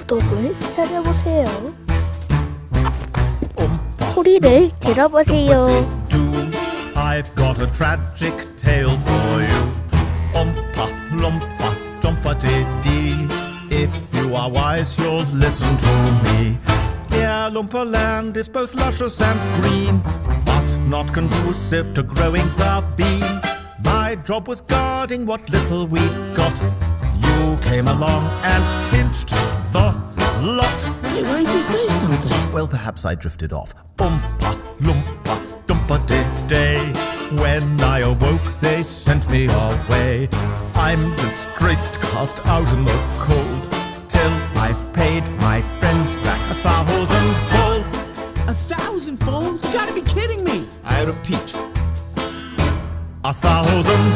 구독을 찾아보세요. 소리를 들어보세요. I've got a tragic tale for you. Ompa, lumpa, dumpa dee. If you are wise, you'll listen to me. Yeah, Lumpa Land is both luscious and green, but not conducive to growing the bean. My job was guarding what little we got. You came along and pinched the lot. Hey, why didn't you say something? Well, perhaps I drifted off. Oompa, loompa, dumpa day. When I awoke, they sent me away. I'm disgraced, cast out in the cold, till I've paid my friends back 1,000-fold. 1,000-fold? You gotta be kidding me! I repeat, 1,000-fold.